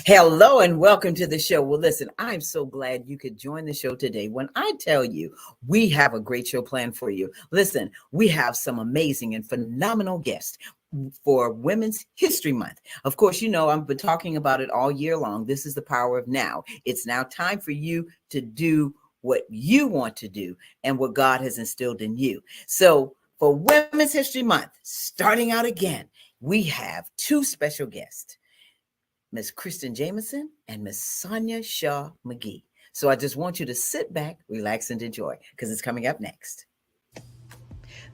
Hello and welcome to the show. Well, listen, I'm so glad you could join the show today. When I tell you we have a great show planned for you, listen, we have some amazing and phenomenal guests for Women's History Month. Of course, you know, I've been talking about it all year long. This is the power of now. It's now time for you to do what you want to do and what God has instilled in you. So for Women's History Month, starting out again, we have two special guests. Miss Kristen Jamison and Miss Sonia Shaw McGee. So I just want you to sit back, relax, and enjoy because it's coming up next.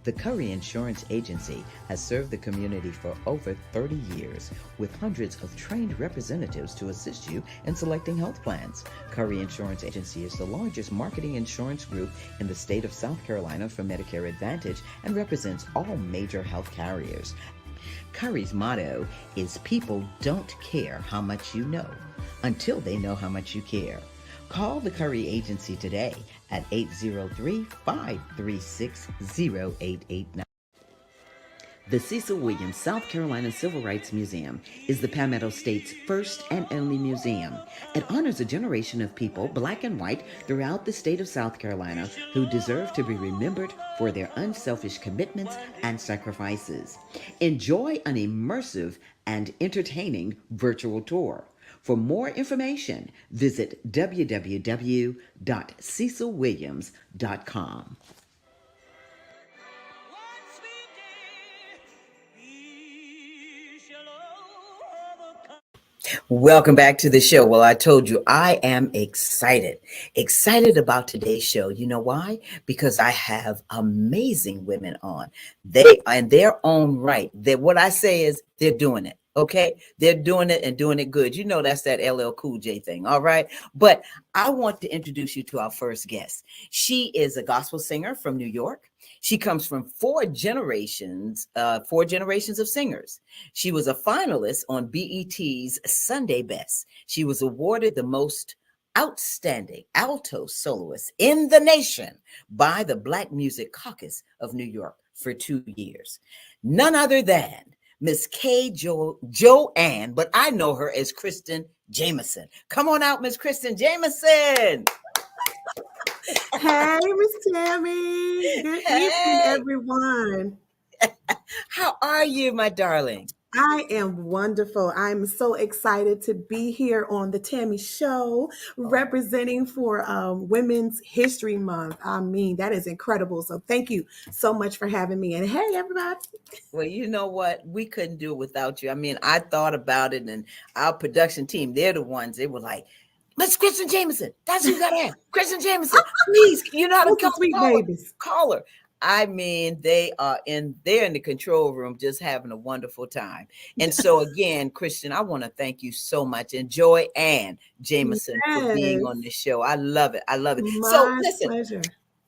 The Curry Insurance Agency has served the community for over 30 years with hundreds of trained representatives to assist you in selecting health plans. Curry Insurance Agency is the largest marketing insurance group in the state of South Carolina for Medicare Advantage and represents all major health carriers. Curry's motto is people don't care how much you know until they know how much you care. Call the Curry Agency today at 803-536-0889. The Cecil Williams South Carolina Civil Rights Museum is the Palmetto State's first and only museum. It honors a generation of people, black and white, throughout the state of South Carolina who deserve to be remembered for their unselfish commitments and sacrifices. Enjoy an immersive and entertaining virtual tour. For more information, visit www.cecilwilliams.com. Welcome back to the show. Well, I told you I am excited about today's show. You know why? Because I have amazing women on. They, in their own right, what I say is they're doing it. Okay, they're doing it and doing it good. You know, that's that LL Cool J thing. All right. But I want to introduce you to our first guest. She is a gospel singer from New York. She comes from four generations of singers. She was a finalist on BET's Sunday Best. She was awarded the most outstanding alto soloist in the nation by the Black Music Caucus of New York for 2 years. None other than Miss Joanne, but I know her as Kristen Jamison. Come on out, Miss Kristen Jamison. Hey, Miss Tammy. Good evening, everyone. How are you, my darling? I am wonderful. I'm so excited to be here on the Tammy Show, representing for Women's History Month. I mean, that is incredible. So thank you so much for having me. And hey, everybody. Well, you know what? We couldn't do it without you. I mean, I thought about it, and our production team, they're the ones, they were like, Miss Kristen Jamison, that's who you got to have. Kristen Jamison, please, you know how to Those sweet babies. Call her. I mean, they're in the control room just having a wonderful time. And so again, Kristen, I want to thank you so much. And Joanne Jamison for being on the show. I love it. I love it. So listen, pleasure.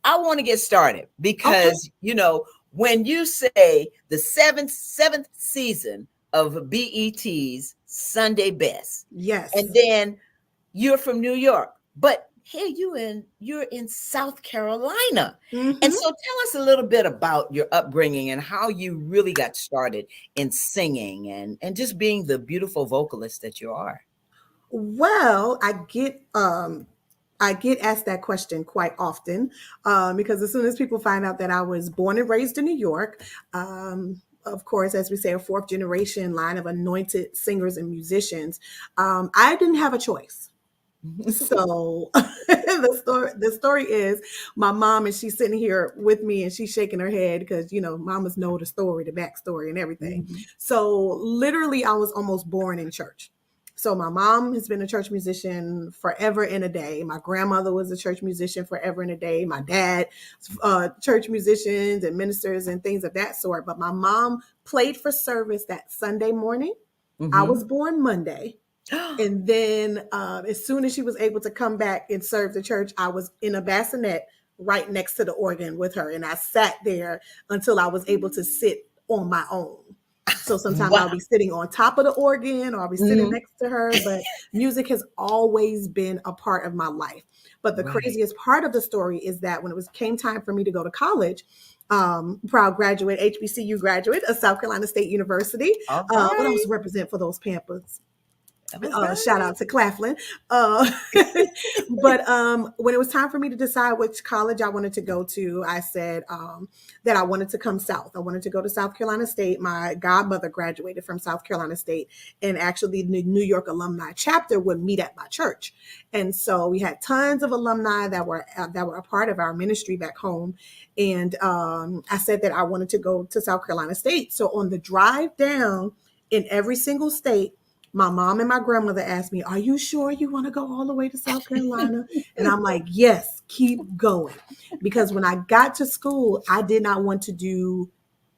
I want to get started because, you know, when you say the seventh season of BET's Sunday Best. Yes. And then you're from New York, but here you're in South Carolina. Mm-hmm. And so tell us a little bit about your upbringing and how you really got started in singing and just being the beautiful vocalist that you are. Well, I get asked that question quite often because as soon as people find out that I was born and raised in New York, of course, as we say, a fourth generation line of anointed singers and musicians, I didn't have a choice. So the story is my mom, and she's sitting here with me and she's shaking her head because, you know, mamas know the story, the backstory and everything. Mm-hmm. So literally I was almost born in church. So my mom has been a church musician forever and a day. My grandmother was a church musician forever and a day. My dad, church musicians and ministers and things of that sort. But my mom played for service that Sunday morning. Mm-hmm. I was born Monday. And then as soon as she was able to come back and serve the church, I was in a bassinet right next to the organ with her. And I sat there until I was able to sit on my own. So sometimes I'll be sitting on top of the organ or I'll be sitting next to her. But music has always been a part of my life. But the craziest part of the story is that when came time for me to go to college, proud graduate, HBCU graduate of South Carolina State University, what else represent for those Pampers? Shout out to Claflin. But when it was time for me to decide which college I wanted to go to, I said that I wanted to come south. I wanted to go to South Carolina State. My godmother graduated from South Carolina State, and actually the New York alumni chapter would meet at my church. And so we had tons of alumni that were a part of our ministry back home. And I said that I wanted to go to South Carolina State. So on the drive down, in every single state, my mom and my grandmother asked me, "Are you sure you want to go all the way to South Carolina?" And I'm like, "Yes, keep going." Because when I got to school, I did not want to do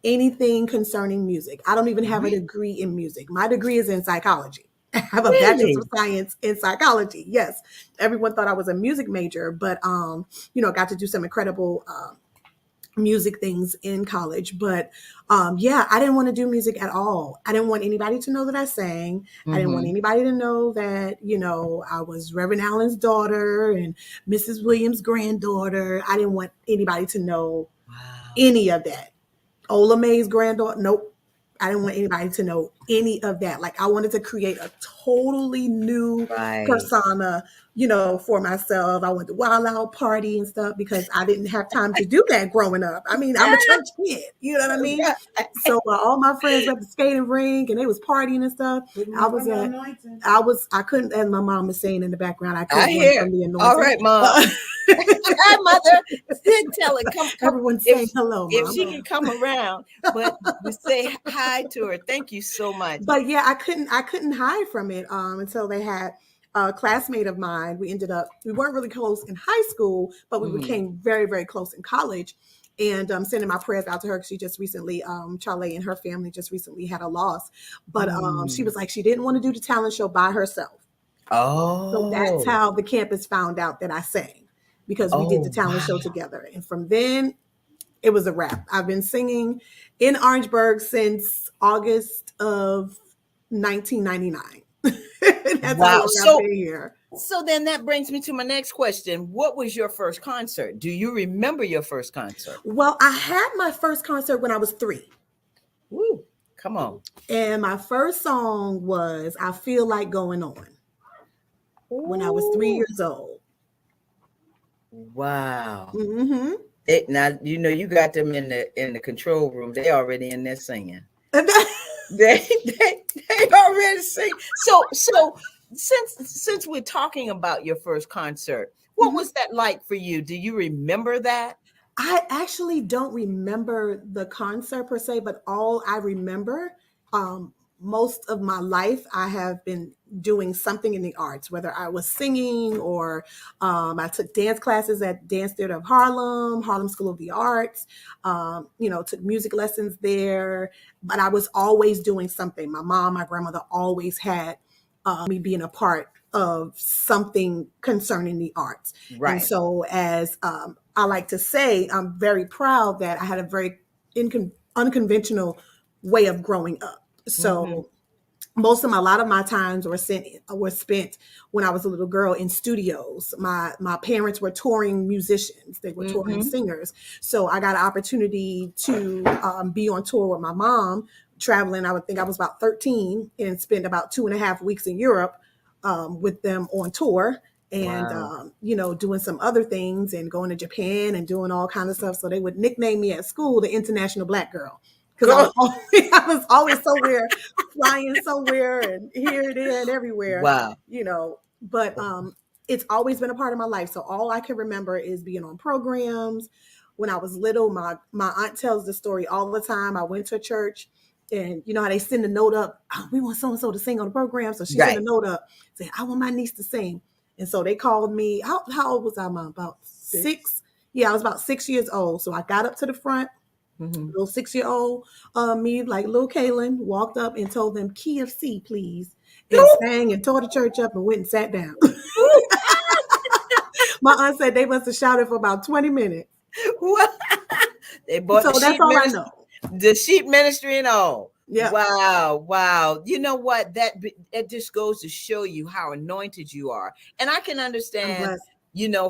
anything concerning music. I don't even have a degree in music. My degree is in psychology. I have a bachelor's of science in psychology. Yes. Everyone thought I was a music major, but got to do some incredible music things in college. But I didn't want to do music at all. I didn't want anybody to know that I sang. I didn't want anybody to know that I was Reverend Allen's daughter and Mrs. Williams' granddaughter. I didn't want anybody to know any of that. Ola Mae's granddaughter. Nope. I didn't want anybody to know any of that. Like, I wanted to create a totally new persona, for myself. I went to Wild Out Party and stuff because I didn't have time to do that growing up. I mean, I'm a church kid, you know what I mean? So all my friends were at the skating rink and they was partying and stuff. I couldn't, as my mom was saying in the background, I couldn't run from the anointing. All right, Mom. Hi, Mother. Sid, tell her, come. Everyone say hello, Mom. If she can come around, but we say hi to her. Thank you so much. But yeah, I couldn't hide from it until they had a classmate of mine. We weren't really close in high school, but we became very, very close in college. And sending my prayers out to her because she just recently, Charlie and her family just recently had a loss. But she was like, she didn't want to do the talent show by herself. Oh. So that's how the campus found out that I sang, because we did the talent show together. And from then, it was a wrap. I've been singing in Orangeburg since August of 1999. That's how long I've been here. So then that brings me to my next question. What was your first concert? Do you remember your first concert? Well, I had my first concert when I was 3. Woo, come on. And my first song was "I Feel Like Going On" when I was 3 years old. Wow. Now you got them in the control room. They already in there singing. they already sing. So since we're talking about your first concert, what was that like for you? Do you remember that? I actually don't remember the concert per se, but all I remember, most of my life, I have been doing something in the arts, whether I was singing or I took dance classes at Dance Theater of Harlem School of the Arts, took music lessons there, but I was always doing something. My mom, my grandmother always had me being a part of something concerning the arts. Right. And so as I like to say, I'm very proud that I had a very unconventional way of growing up. So a lot of my times were spent when I was a little girl in studios. My parents were touring musicians. They were touring singers. So I got an opportunity to be on tour with my mom, traveling. I would think I was about 13 and spent about 2.5 weeks in Europe with them on tour and, doing some other things and going to Japan and doing all kinds of stuff. So they would nickname me at school the International Black Girl. Because I was always somewhere, flying somewhere and here, there, and everywhere. Wow. But it's always been a part of my life. So all I can remember is being on programs. When I was little, my aunt tells the story all the time. I went to church and you know how they send a note up, we want so-and-so to sing on the program. So she sent a note up saying, I want my niece to sing. And so they called me. How old was I, Mom? About 6? Yeah, I was about 6 years old. So I got up to the front. Little 6-year-old me, like little Kaylin, walked up and told them, "Key of C, please," and sang and tore the church up and went and sat down. My aunt said they must have shouted for about 20 minutes. They bought so that's all I know. The sheep ministry and all. Yeah. Wow. You know what? That just goes to show you how anointed you are. And I can understand,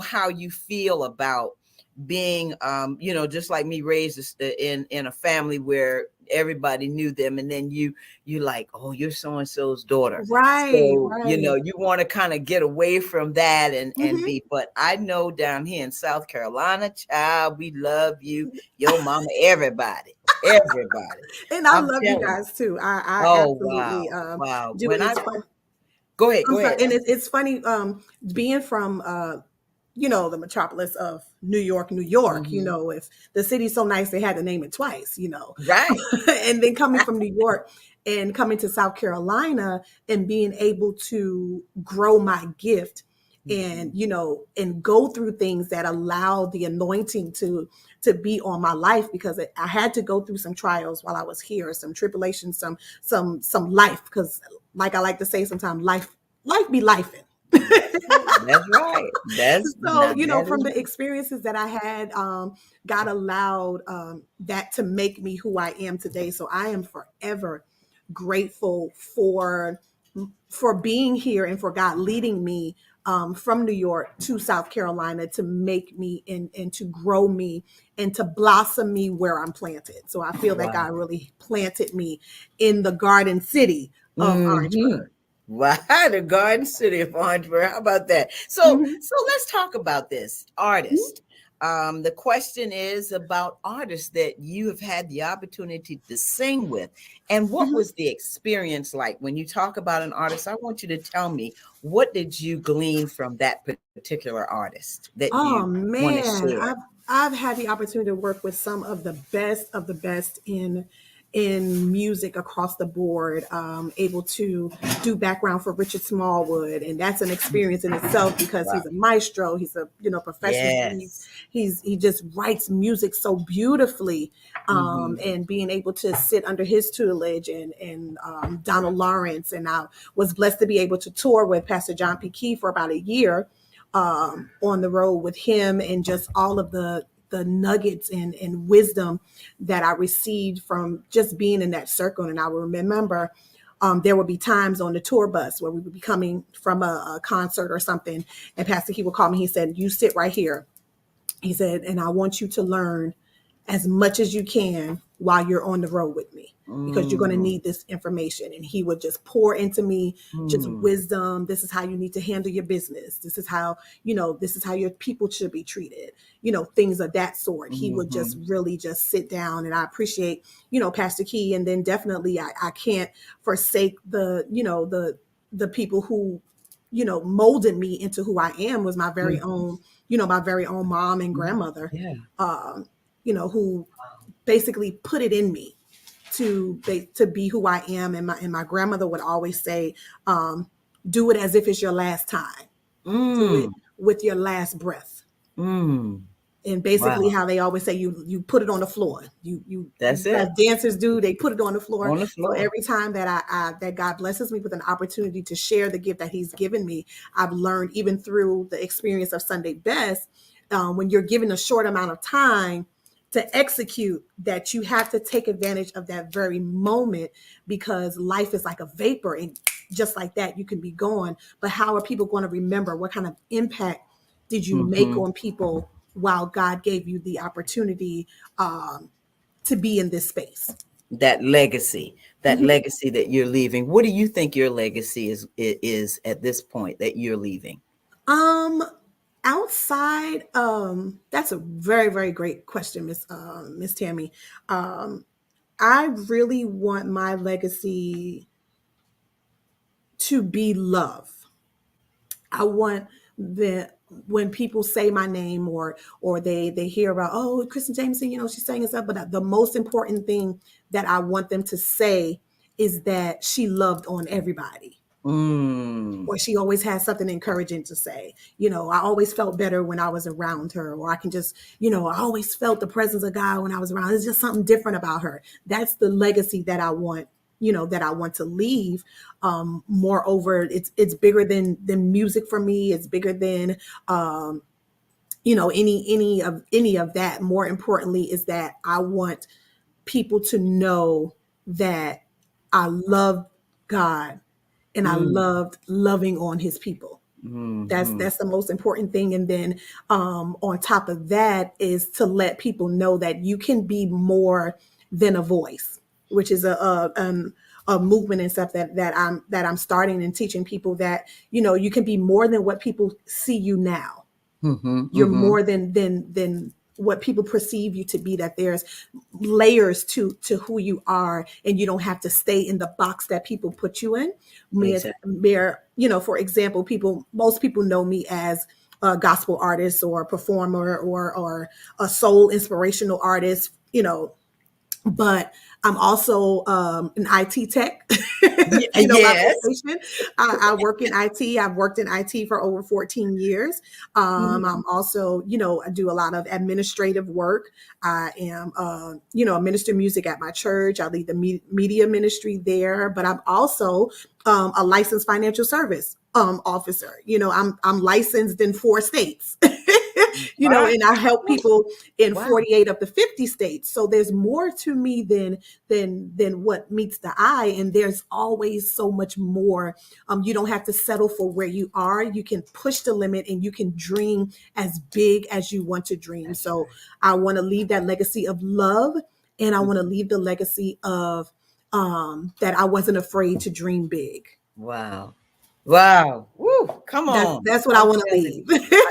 how you feel about being, just like me, raised in a family where everybody knew them, and then you like, oh, you're so and so's daughter, Right, so right. you want to kind of get away from that and Hmm. be. But I know down here in South Carolina, child, we love you, your mama, everybody. And I I'm love you telling you. guys too. I Oh wow, absolutely wow. do. When And I it's fun. go ahead, I'm go sorry. ahead. And it's funny, being from the metropolis of New York, New York. Mhm. If the city's so nice, they had to name it twice. Right. And then coming from New York and coming to South Carolina and being able to grow my gift and Mhm. and go through things that allow the anointing to be on my life, because I had to go through some trials while I was here, some tribulations, some life, because like I like to say sometimes, life be lifing. That's right. That's So, not that from is the experiences that I had, God allowed that to make me who I am today. So I am forever grateful for being here and for God leading me from New York to South Carolina to make me and to grow me and to blossom me where I'm planted. So I feel that God wow. really planted me in the garden city of Hmm. Orangeburg. Wow, the Garden City of Orangeburg. How about that? So, Mhm. so let's talk about this artist. The question is about artists that you have had the opportunity to sing with, and what Mhm. was the experience like? When you talk about an artist, I want you to tell me, what did you glean from that particular artist that you Oh want to man, share? I've had the opportunity to work with some of the best in music across the board. Able to do background for Richard Smallwood, and that's an experience in itself because Wow. he's a maestro. He's a professional. Yes. He just writes music so beautifully, Hmm. and being able to sit under his tutelage and Donald Lawrence, and I was blessed to be able to tour with Pastor John P. Key for about a year on the road with him, and just all of the nuggets and wisdom that I received from just being in that circle. And I will remember there would be times on the tour bus where we would be coming from a concert or something, and Pastor Key would call me. He said, "You sit right here." He said, "And I want you to learn as much as you can while you're on the road with me, because you're going to Mm, need this information." And he would just pour into me just mm, wisdom. This is how you need to handle your business. This is how your people should be treated, things of that sort. He would just mhm, really just sit down. And I appreciate, Pastor Key. And then definitely I can't forsake the people who, molded me into who I am, was mhm, my very own mom and mm. grandmother, Yeah. who basically put it in me to be who I am. And my grandmother would always say, do it as if it's your last time. Do it Mm, with your last breath. mm. And basically Wow. how they always say, you put it on the floor. You That's as it. dancers do, they put it on the floor. On the So floor. every time that that God blesses me with an opportunity to share the gift that he's given me, I've learned, even through the experience of Sunday Best, when you're given a short amount of time to execute, that you have to take advantage of that very moment, because life is like a vapor, and just like that you can be gone. But how are people going to remember? What kind of impact did you make Mhm. on people while God gave you the opportunity to be in this space? That Mhm. legacy that you're leaving. What do you think your legacy is at this point that you're leaving? Um, Outside, that's a very, very great question, Miss Tammy. Um, I really want my legacy to be love. I want the when people say my name, or they hear about, oh, Kristen Jamison, she's saying stuff, but the most important thing that I want them to say is that she loved on everybody, Mm, or she always has something encouraging to say. I always felt better when I was around her, or I can just, I always felt the presence of God when I was around. There's just something different about her. That's the legacy that I want, that I want to leave. Moreover, it's bigger than music for me. It's bigger than any of that. More importantly is that I want people to know that I love God, and I mm, loved loving on his people. Mm-hmm. That's the most important thing. And then on top of that is to let people know that you can be more than a voice, which is a movement and stuff that I'm starting and teaching people that, you know, you can be more than what people see you now. Mm-hmm. You're Mm-hmm. more than what people perceive you to be, that there's layers to who you are, and you don't have to stay in the box that people put you in. Exactly. You know, for example, most people know me as a gospel artist or a performer or a soul inspirational artist, you know, but I'm also an IT tech. You know, my Yes. vocation. I work in IT. I've worked in IT for over 14 years. Mhm. I'm also, you know, I do a lot of administrative work. I am, you know, I minister music at my church. I lead the media ministry there, but I'm also a licensed financial service officer. You know, I'm licensed in 4 states. You know, Wow. and I help people in Wow. 48 up to 50 states. So there's more to me than what meets the eye, and there's always so much more. You don't have to settle for where you are. You can push the limit, and you can dream as big as you want to dream. That's So right. I want to leave that legacy of love, and I want to Mhm. leave the legacy of that I wasn't afraid to dream big. Wow. Wow. Woo. Come on. That's what I I'm want to telling leave. you.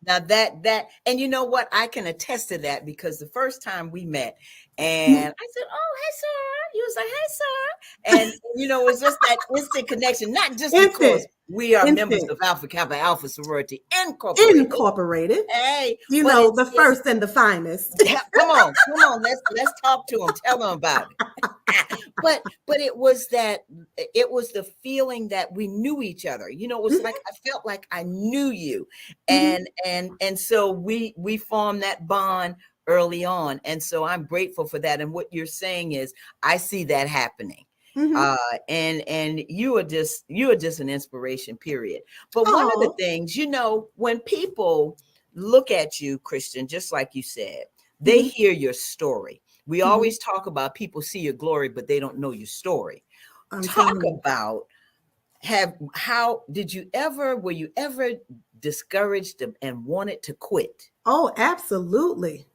Now that and you know what? I can attest to that because the first time we met and I said, "Oh, hey, Sarah." You was like, "Hey, Sarah." And you know, it was just that instant connection, not just because Instant, we are members instant, of Alpha Kappa Alpha Sorority Incorporated. incorporated. Hey, You but know, it's the first and the finest. come on, come on. Let's talk to them. Tell them about it. But it was the feeling that we knew each other. You know, it was like I felt like I knew you. Mhm. And so we formed that bond early on. And so I'm grateful for that. And what you're saying is I see that happening. Mhm. Uh and you are just an inspiration, period. But one of the Oh. things, you know, when people look at you, Christian, just like you said, they Mhm. hear your story. We Mhm. always talk about people see your glory, but they don't know your story. I'm Talk telling you. about have how did you ever were you ever discouraged and wanted to quit? Oh, absolutely.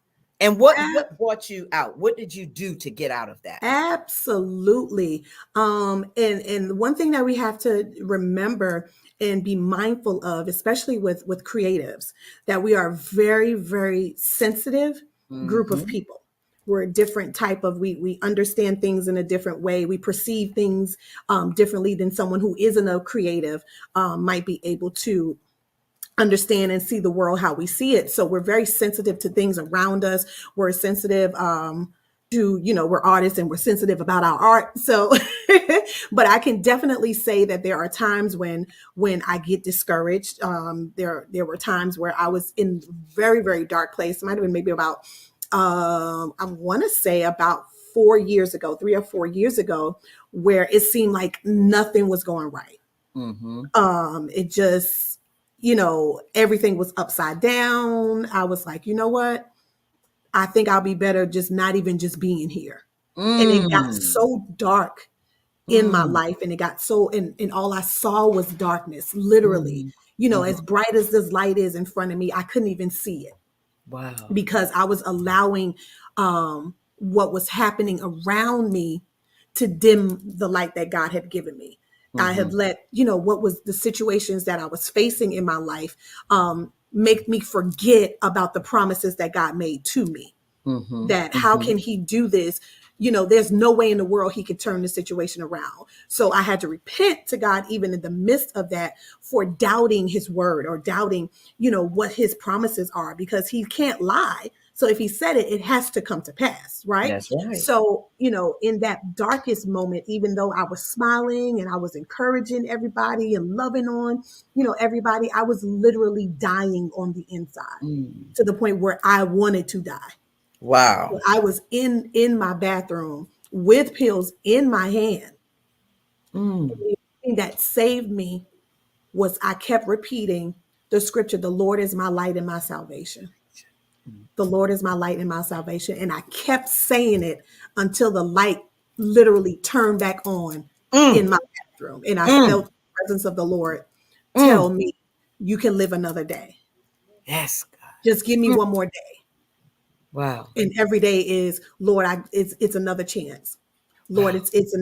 And what brought you out? What did you do to get out of that? Absolutely. And one thing that we have to remember and be mindful of, especially with creatives, that we are very, very sensitive group of Mm-hmm. people. We're a different type of we understand things in a different way. We perceive things differently than someone who isn't a creative might be able to understand and see the world how we see it. So we're very sensitive to things around us. We're sensitive to, you know, we're artists and we're sensitive about our art. So, but I can definitely say that there are times when I get discouraged. There were times where I was in very, very dark place. It might have been maybe about I want to say about 4 years ago, 3 or 4 years ago, where it seemed like nothing was going right. Mm-hmm. It just, you know, everything was upside down. I was like, you know what? I think I'll be better just not even just being here. And it got Mm. so dark in my Mm. life, and it got so and all I saw was darkness, literally. Mm. You know, Mm. as bright as this light is in front of me, I couldn't even see it Wow. because I was allowing what was happening around me to dim the light that God had given me. I had Mm-hmm. let, you know, what was the situations that I was facing in my life make me forget about the promises that God made to me, Mm-hmm. that how Mm-hmm. can he do this? You know, there's no way in the world he could turn the situation around. So I had to repent to God, even in the midst of that, for doubting his word or doubting, you know, what his promises are, because he can't lie. So if he said it, it has to come to pass, right? That's right. So, you know, in that darkest moment, even though I was smiling and I was encouraging everybody and loving on, you know, everybody, I was literally dying on the inside Mm. to the point where I wanted to die. Wow. I was in my bathroom with pills in my hand. And Mm. the thing that saved me was I kept repeating the scripture, the Lord is my light and my salvation. The Lord is my light and my salvation. And I kept saying it until the light literally turned back on Mm. in my bathroom. And I Mm. felt the presence of the Lord tell Mm. me, you can live another day. Yes, God. Just give me Mm. one more day. Wow. And every day is, Lord, it's another chance. Lord, Wow. it's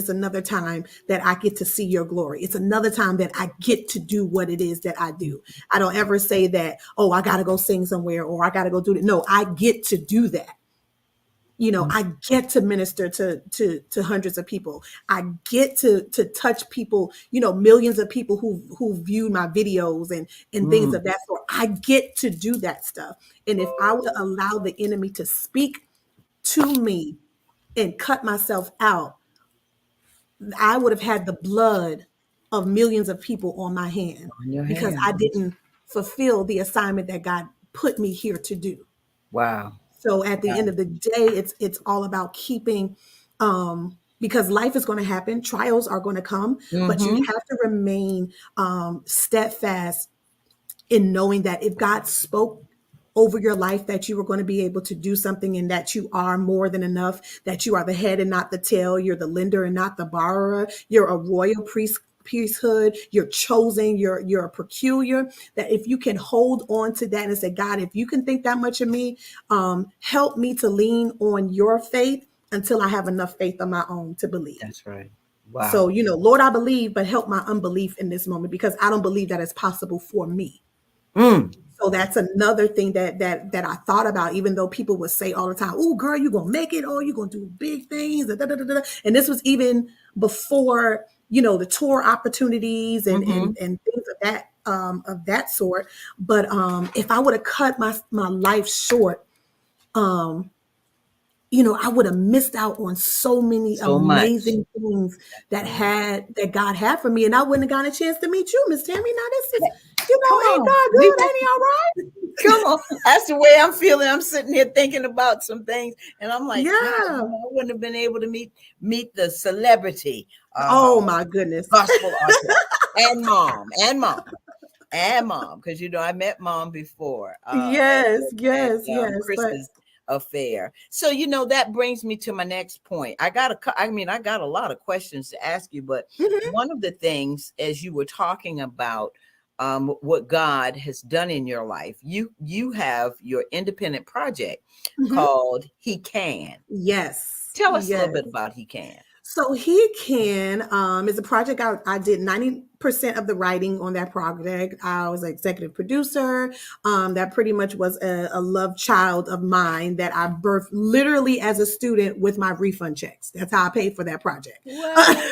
another time that I get to see your glory. It's another time that I get to do what it is that I do. I don't ever say that, oh, I gotta go sing somewhere or I gotta go do that. No, I get to do that. Mm. I get to minister to hundreds of people. I get to touch people, millions of people who view my videos and things Mm. of that sort. I get to do that stuff. And if I would allow the enemy to speak to me and cut myself out, I would have had the blood of millions of people on my hand On your because I hands. didn't fulfill the assignment that God put me here to do. Wow. So at the end Wow. of the day, it's all about keeping, because life is going to happen, trials are going to come, but you Mm-hmm. have to remain steadfast in knowing that if God spoke over your life that you were going to be able to do something and that you are more than enough, that you are the head and not the tail, you're the lender and not the borrower, you're a royal priesthood, you're chosen, you're a peculiar, that if you can hold on to that and say, God, if you can think that much of me, help me to lean on your faith until I have enough faith of my own to believe. That's right. Wow. So, Lord, I believe, but help my unbelief in this moment because I don't believe that it's possible for me. Mm. So that's another thing that I thought about, even though people would say all the time, "Oh, girl, you're gonna make it. Oh, you're gonna do big things." Da, da, da, da, da. And this was even before, the tour opportunities and Mm-hmm. things of that sort. But if I would have cut my life short, um, I would have missed out on so many So much. amazing things That's right. that God had for me, and I wouldn't have gotten a chance to meet you, Miss Tammy. Now this is, Come ain't on. God We good? were, Ain't He all right? come on. That's the way I'm feeling. I'm sitting here thinking about some things, and I'm like, God, Yeah. I wouldn't have been able to meet the celebrity Oh my goodness. gospel artist and mom, because I met mom before Yes, at yes, yes. But Chris's affair. So that brings me to my next point. I got a lot of questions to ask you, but mhm, one of the things, as you were talking about what God has done in your life, you have your independent project mhm. called He Can. Yes, Tell us a little yes. bit about He Can. So He Can is a project I did 90% of the writing on that project. I was an executive producer. That pretty much was a love child of mine that I birthed literally as a student with my refund checks. That's how I paid for that project. Wow.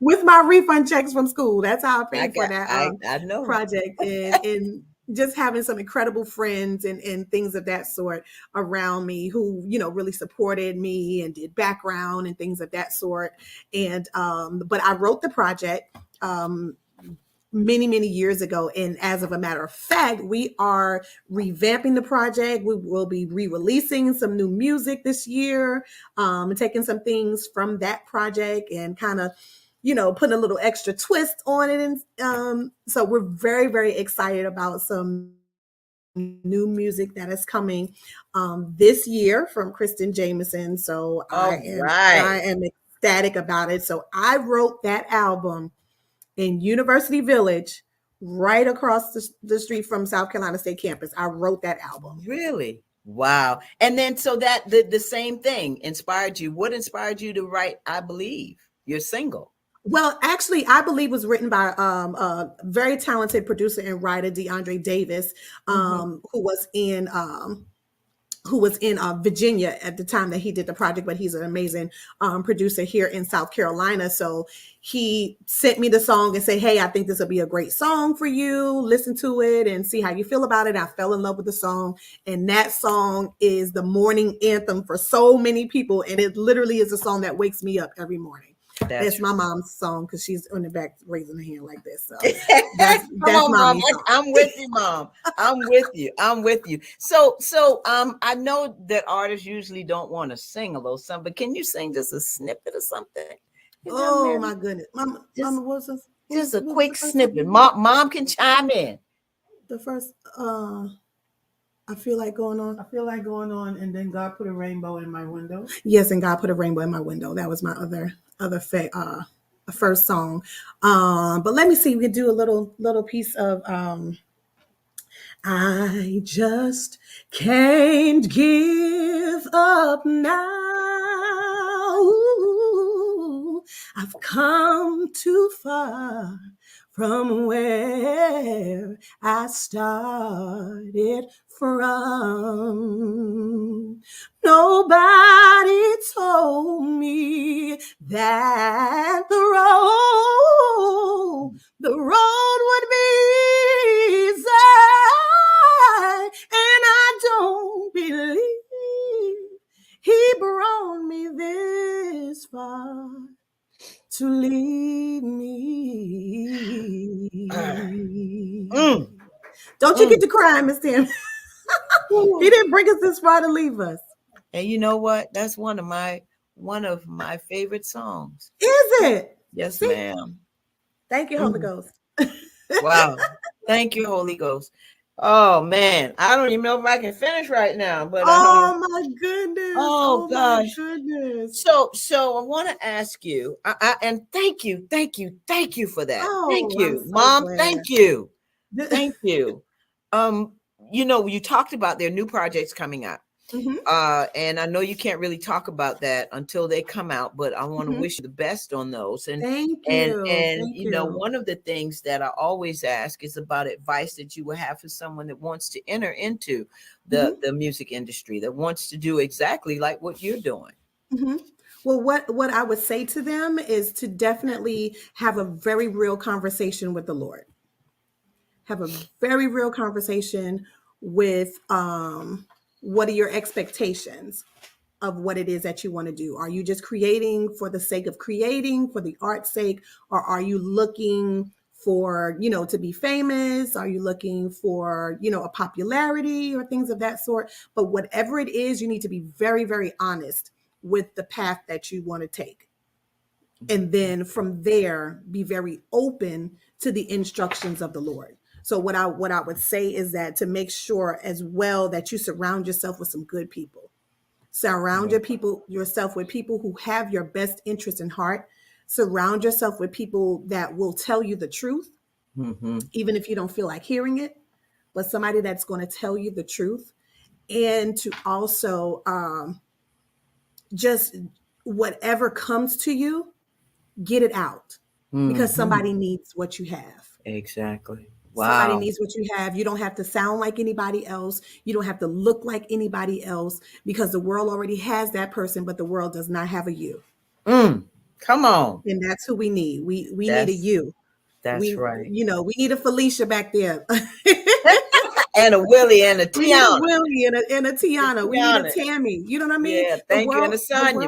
With my refund checks from school. That's how I I paid for got that I know. project, and just having some incredible friends and things of that sort around me who really supported me and did background and things of that sort. And but I wrote the project many years ago, and as of a matter of fact, we are revamping the project. We will be re-releasing some new music this year, and taking some things from that project and kind of putting a little extra twist on it. And so we're very excited about some new music that is coming this year from Kristen Jamison. So I All am right. I am ecstatic about it. So I wrote that album in University Village, right across the street from South Carolina State campus. I wrote that album. Really? Wow. And then so that the same thing inspired you. What inspired you to write I Believe, your single? Well, actually, I believe was written by a very talented producer and writer, DeAndre Davis, Mhm. who was in Virginia at the time that he did the project, but he's an amazing producer here in South Carolina. So he sent me the song and said, "Hey, I think this will be a great song for you. Listen to it and see how you feel about it." I fell in love with the song, and that song is the morning anthem for so many people, and it literally is a song that wakes me up every morning. That's That's my mom's song because she's in the back raising her hand like this. So that's Come that's on, mom. mommy's song. I'm with you, mom. I'm with you. I'm with you. So I know that artists usually don't want to sing a little something, but can you sing just a snippet or something? It doesn't Oh matter. my goodness, Mama, Just what's this? just a What's the quick first song? snippet. Mom can chime in. The first, I feel like going on. I feel like going on, and then God put a rainbow in my window. Yes, and God put a rainbow in my window. That was my other first song. But let me see. We can do a little piece of I just can't give up now. Ooh, I've come too far from where I started from. Nobody told me that the road would be easy, and I don't believe he brought me this far to leave me. Don't you get to cry, Miss Tammy. He didn't bring us this far to leave us. And you know what? That's one of my favorite songs. Is it? Yes, See? ma'am. Thank you, Holy Ghost. Wow. Thank you, Holy Ghost. Oh man, I don't even know if I can finish right now. But oh my goodness! Oh gosh! My goodness! So I want to ask you, and thank you for that. Thank you, so Mom. glad. Thank you. You know, you talked about their new projects coming out. Mm-hmm. And I know you can't really talk about that until they come out, but I want to wish you the best on those. And thank you. And you know, one of the things that I always ask is about advice that you would have for someone that wants to enter into the music industry, that wants to do exactly like what you're doing. Mm-hmm. Well, what I would say to them is to definitely have a very real conversation with the Lord. Have a very real conversation with what are your expectations of what it is that you want to do? Are you just creating for the sake of creating, for the art's sake, or are you looking for, to be famous? Are you looking for, a popularity or things of that sort? But whatever it is, you need to be very, very honest with the path that you want to take. And then from there, be very open to the instructions of the Lord. So what I would say is that to make sure as well that you surround yourself with some good people. Surround yourself with people who have your best interest in heart. Surround yourself with people that will tell you the truth, even if you don't feel like hearing it, but somebody that's going to tell you the truth. And to also just whatever comes to you, get it out because somebody needs what you have. Exactly. Wow. Somebody needs what you have. You don't have to sound like anybody else. You don't have to look like anybody else because the world already has that person, but the world does not have a you. Come on. And that's who we need. We need a you. That's right. We need a Felicia back there. And a Willie and a Tiana. We need a Willie and a Tiana. We need a Tammy. You know what I mean? Yeah, thank you. And a Sonia.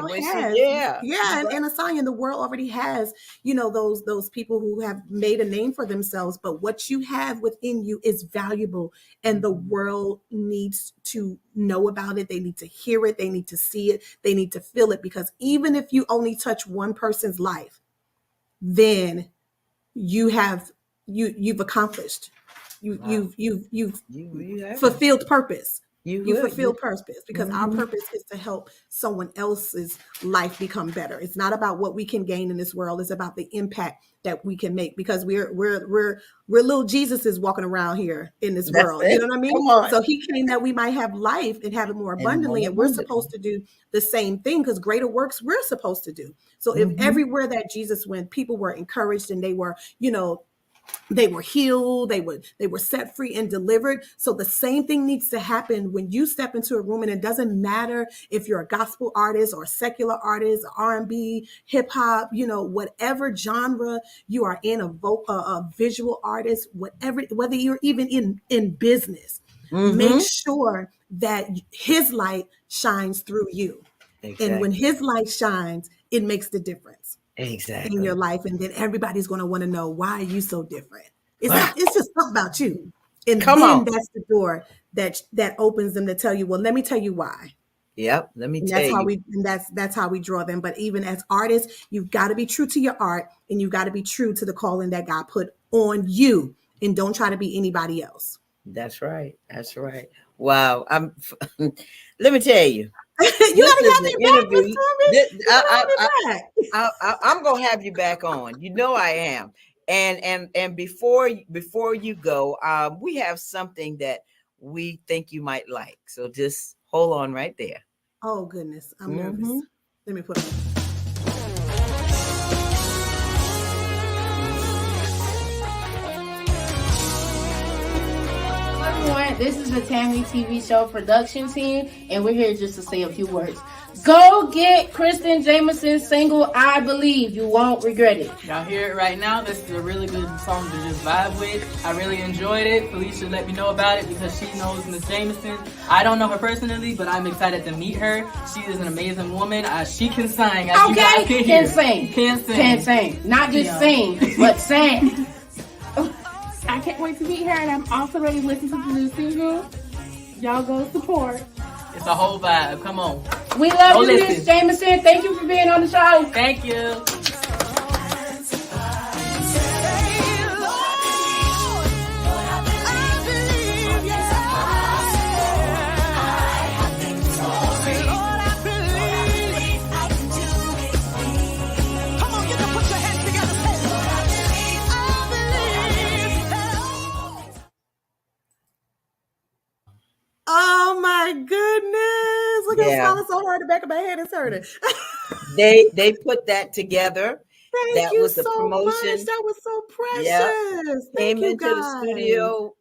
And a Sonia. The world already has, those people who have made a name for themselves. But what you have within you is valuable. And the world needs to know about it. They need to hear it. They need to see it. They need to feel it. Because even if you only touch one person's life, then you've accomplished. You've fulfilled purpose. You fulfill purpose because our purpose is to help someone else's life become better. It's not about what we can gain in this world. It's about the impact that we can make because we're little Jesuses walking around here in this world. You know what I mean? So he came that we might have life and have it more abundantly. And we're supposed to do the same thing because greater works we're supposed to do. So if everywhere that Jesus went, people were encouraged and they were, they were healed, they were set free and delivered. So the same thing needs to happen when you step into a room, and it doesn't matter if you're a gospel artist or a secular artist, R&B, hip hop, whatever genre you are in, a visual artist, whether you're even in business, make sure that his light shines through you. Exactly. And when his light shines, it makes the difference. Exactly. In your life, and then everybody's going to want to know why are you so different. It's just something about you, and that's the door that opens them to tell you. Well, let me tell you why. Yep, let me tell you. That's how we draw them. But even as artists, you've got to be true to your art, and you've got to be true to the calling that God put on you, and don't try to be anybody else. That's right. Wow. Let me tell you. You This gotta is have the me back, Miss interview. Tammy. This, You gotta have me back. I'm gonna have you back on. You know I am. And before you go, we have something that we think you might like. So just hold on right there. Oh goodness, I'm Mm-hmm. nervous. Let me put on. Everyone, this is the Tammy TV show production team, and we're here just to say a few words. Go get Kristen Jamison's single, I Believe. You won't regret it. Y'all hear it right now. This is a really good song to just vibe with. I really enjoyed it. Felicia let me know about it because she knows Miss Jamison. I don't know her personally, but I'm excited to meet her. She is an amazing woman. She can sing. As you guys Okay, can can hear. sing. Can sing. Can sing. Not just Yeah. sing, but sing. I can't wait to meet her, and I'm also ready to listen to the new single. Y'all go support. It's a whole vibe. Come on. We love Go you, listen. Miss Jamison. Thank you for being on the show. Thank you. Oh my goodness! Look, Yeah. I'm smiling so hard. The back of my head is hurting. They put that together. Thank That you was the so promotion. much. That was so Yeah. precious. Thank Came you, into the guys. studio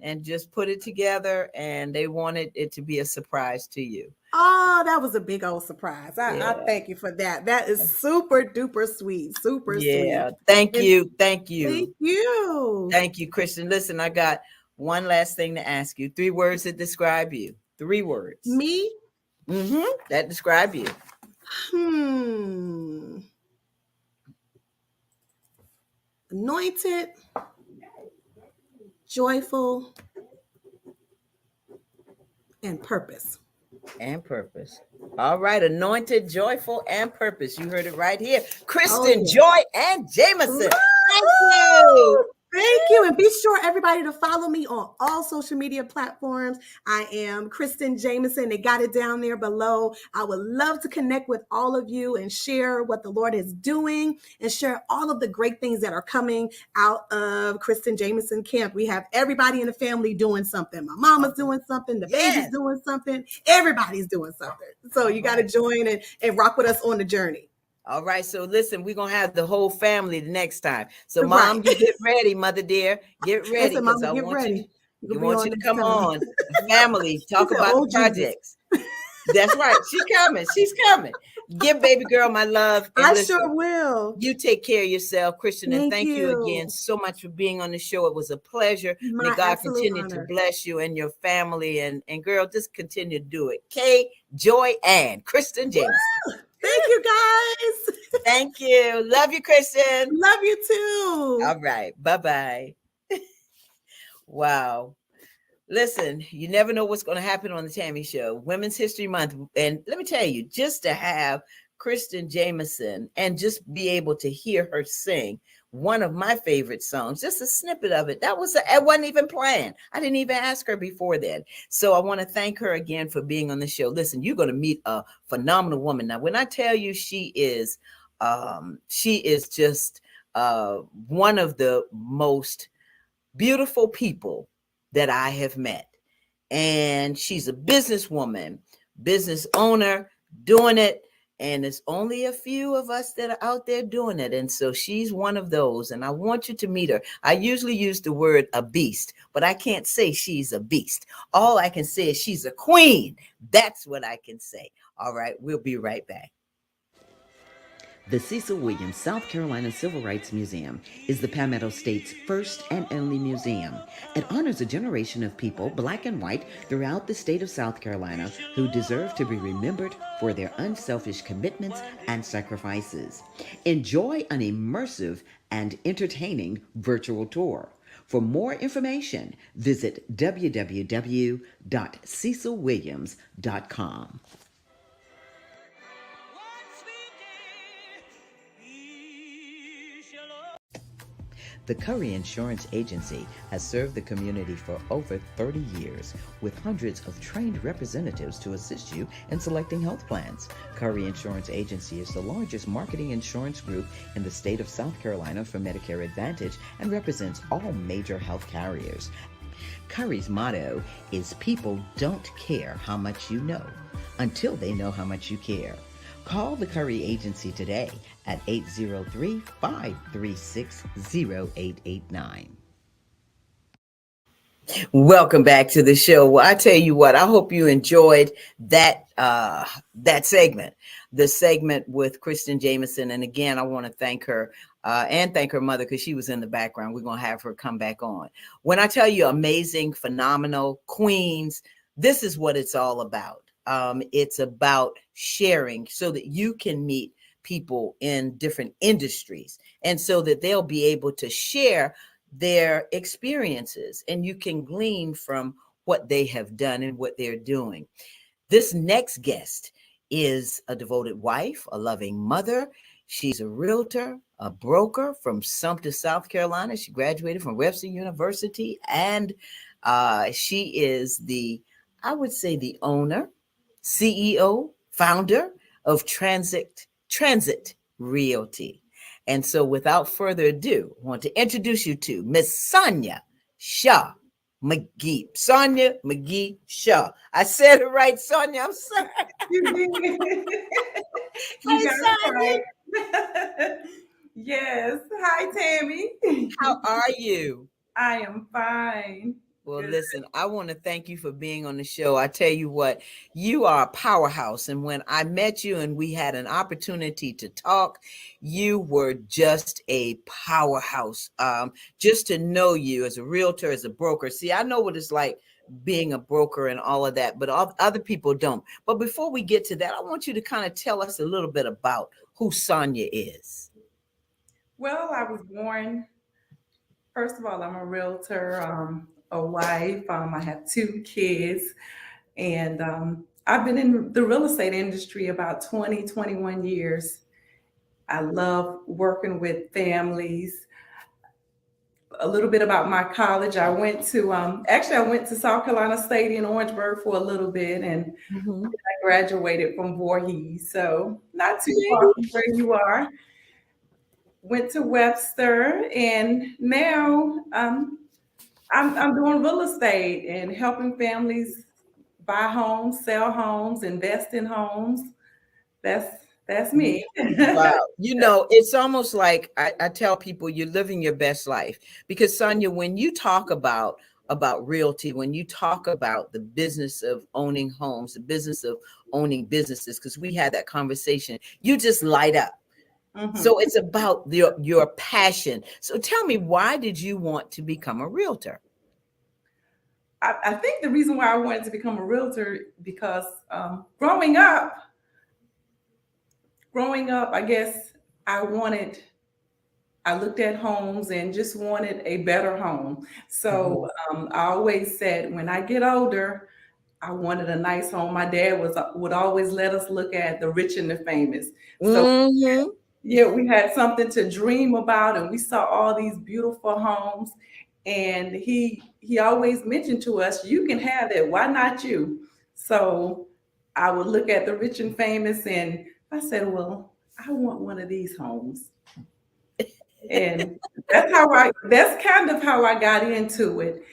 and just put it together, and they wanted it to be a surprise to you. Oh, that was a big old surprise. I Yeah. thank you for that. That is super duper sweet. Super Yeah. sweet. Thank And you. Thank you. Thank you. Thank you, Kristen. Listen, I got one last thing to ask you. 3 words that describe you. 3 words. Me? That describe you. Anointed, joyful, and purpose. And purpose. All right. Anointed, joyful, and purpose. You heard it right here. Kristen, yeah. Joy, and Jamison. Thank Woo! you. Thank you. And be sure, everybody, to follow me on all social media platforms. I am Kristen Jamison. They got it down there below. I would love to connect with all of you and share what the Lord is doing and share all of the great things that are coming out of Kristen Jamison Camp. We have everybody in the family doing something. My mama's doing something. The baby's doing something. Everybody's doing something. So you got to join and rock with us on the journey. All right. So listen, we're going to have the whole family the next time. So Mom, you get ready, mother dear. Get ready. Listen, Mama, I get want ready. you want you to come time. on. The family, talk said, about "Oh, the projects. That's right. She's coming. She's coming. Give baby girl my love. And I listen, sure will. you take care of yourself, Christian, and thank you you again so much for being on the show. It was a pleasure. My May God absolute continue honor. to bless you and your family. And girl, just continue to do it. Kay, Joy, and Kristen James. Thank you, guys. Thank you. Love you, Kristen. Love you too. All right. Bye-bye. Wow. Listen, you never know what's going to happen on the Tammy Show. Women's History Month. And let me tell you, just to have Kristen Jamison and just be able to hear her sing one of my favorite songs, just a snippet of it. It wasn't even planned. I didn't even ask her before that. So I want to thank her again for being on the show. Listen, you're going to meet a phenomenal woman. Now, when I tell you she is just one of the most beautiful people that I have met. And she's a businesswoman, business owner, doing it. And there's only a few of us that are out there doing it. And so she's one of those. And I want you to meet her. I usually use the word a beast, but I can't say she's a beast. All I can say is she's a queen. That's what I can say. All right. We'll be right back. The Cecil Williams South Carolina Civil Rights Museum is the Palmetto State's first and only museum. It honors a generation of people, black and white, throughout the state of South Carolina who deserve to be remembered for their unselfish commitments and sacrifices. Enjoy an immersive and entertaining virtual tour. For more information, visit www.cecilwilliams.com. The Curry Insurance Agency has served the community for over 30 years with hundreds of trained representatives to assist you in selecting health plans. Curry Insurance Agency is the largest marketing insurance group in the state of South Carolina for Medicare Advantage and represents all major health carriers. Curry's motto is people don't care how much you know until they know how much you care. Call the Curry Agency today at 803-536-0889. Welcome back to the show. Well, I tell you what, I hope you enjoyed that segment, the segment with Kristen Jamison. And again, I want to thank her and thank her mother because she was in the background. We're going to have her come back on. When I tell you amazing, phenomenal queens, this is what it's all about. It's about sharing so that you can meet people in different industries and so that they'll be able to share their experiences and you can glean from what they have done and what they're doing. This next guest is a devoted wife, a loving mother. She's a realtor, a broker from Sumter, South Carolina. She graduated from Webster University, and she is I would say the owner, CEO, founder of Transit Realty. And so without further ado, I want to introduce you to Miss Sonia Shaw McGee. Sonia McGee Shaw. I said it right, Sonia. I'm sorry. You did. Hi, You got Sonia. it right. Yes. Hi, Tammy. How are you? I am fine. Well, Good. listen, I want to thank you for being on the show. I tell you what, you are a powerhouse. And when I met you and we had an opportunity to talk, you were just a powerhouse. Just to know you as a realtor, as a broker. See, I know what it's like being a broker and all of that, but other people don't. But before we get to that, I want you to kind of tell us a little bit about who Sonia is. Well, I was born, first of all, I'm a realtor, a wife. I have 2 kids, and I've been in the real estate industry about 20, 21 years. I love working with families. A little bit about my college. I went to actually I went to South Carolina State in Orangeburg for a little bit, and I graduated from Voorhees, so not too far from where you are. Went to Webster, and now I'm doing real estate and helping families buy homes, sell homes, invest in homes. That's me. Wow. You know, it's almost like I tell people you're living your best life because Sonia, when you talk about realty, when you talk about the business of owning homes, the business of owning businesses, because we had that conversation, you just light up. So it's about your passion. So tell me, why did you want to become a realtor? I think the reason why I wanted to become a realtor because growing up, I guess I looked at homes and just wanted a better home. So I always said when I get older, I wanted a nice home. My dad would always let us look at the rich and the famous. So yeah, we had something to dream about, and we saw all these beautiful homes. And he always mentioned to us, "You can have that. Why not you?" So I would look at the rich and famous, and I said, "Well, I want one of these homes." And that's kind of how I got into it.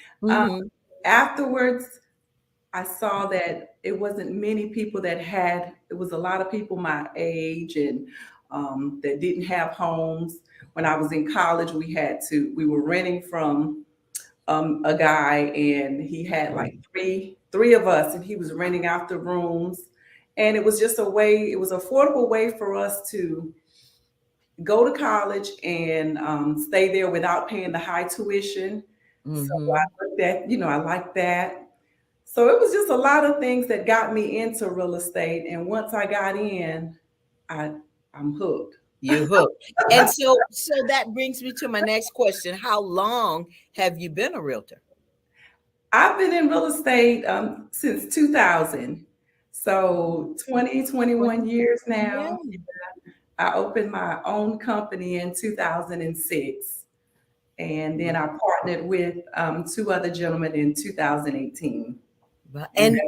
Afterwards, I saw that it wasn't many people it was a lot of people my age and that didn't have homes. When I was in college, we were renting from a guy, and he had like three of us, and he was renting out the rooms. And it was just it was an affordable way for us to go to college and stay there without paying the high tuition. So I looked at, I like that. So it was just a lot of things that got me into real estate. And once I got in, I'm hooked. You hooked. And so that brings me to my next question. How long have you been a realtor? I've been in real estate since 2000. So 21 years now. I opened my own company in 2006. And then I partnered with two other gentlemen in 2018. Well, And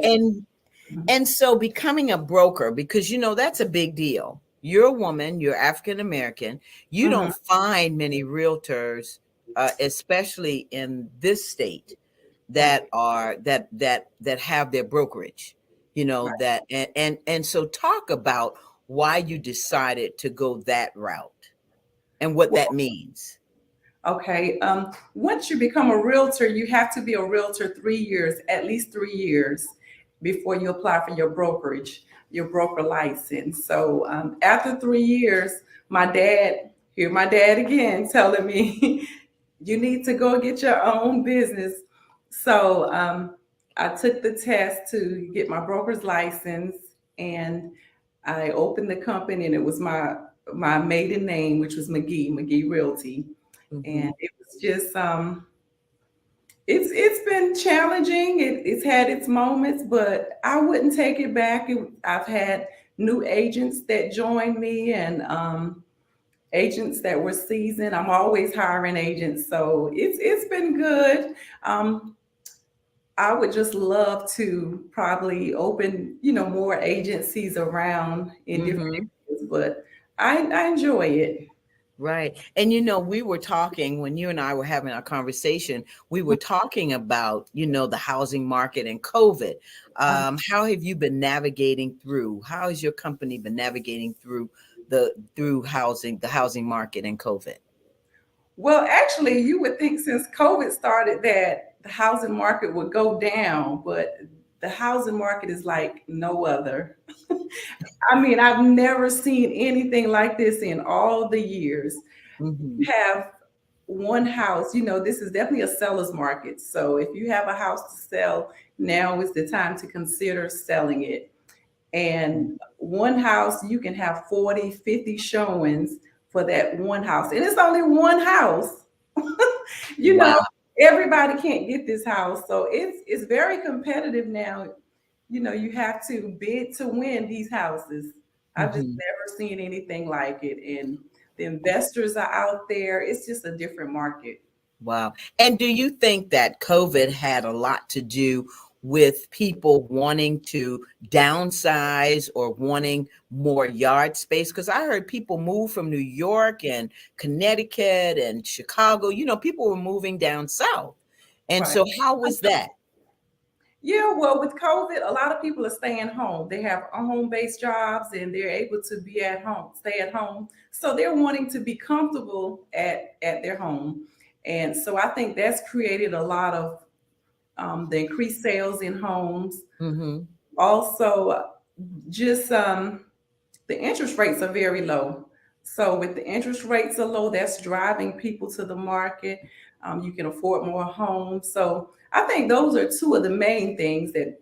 and so becoming a broker, because that's a big deal. You're a woman, you're African American. You Mhm. don't find many realtors, especially in this state, that Right, are that have their brokerage. right. That and so talk about why you decided to go that route and what that means. Okay. Once you become a realtor, you have to be a realtor 3 years, at least 3 years, before you apply for your brokerage, your broker license. So after 3 years, my dad again telling me, you need to go get your own business. So I took the test to get my broker's license, and I opened the company, and it was my maiden name, which was McGee Realty. Mhm. And it was just it's been challenging. It's had its moments, but I wouldn't take it back. I've had new agents that joined me, and agents that were seasoned. I'm always hiring agents, so it's been good. um I would just love to probably open, more agencies around in different Mhm. areas, but I enjoy it. Right. And we were talking when you and I were having our conversation, we were talking about, the housing market and COVID. How have you been navigating through? How has your company been navigating through the housing market and COVID? Well, actually, you would think since COVID started that the housing market would go down, but the housing market is like no other. I mean, I've never seen anything like this in all the years. Hmm. You have one house, this is definitely a seller's market. So if you have a house to sell, now is the time to consider selling it. And one house, you can have 40, 50 showings for that one house. And it's only one house. you Wow. know, Everybody can't get this house. So it's very competitive now. You have to bid to win these houses. I've just Hmm. never seen anything like it. And the investors are out there. It's just a different market. Wow. And do you think that COVID had a lot to do with people wanting to downsize or wanting more yard space? Because I heard people move from New York and Connecticut and Chicago. People were moving down south. And Right. so, how was that? Yeah, well, with COVID, a lot of people are staying home. They have home-based jobs and they're able to be at home, stay at home. So they're wanting to be comfortable at their home. And so I think that's created a lot of the increased sales in homes. Hmm. Also, just the interest rates are very low. So with the interest rates are low, that's driving people to the market. You can afford more homes. So I think those are two of the main things that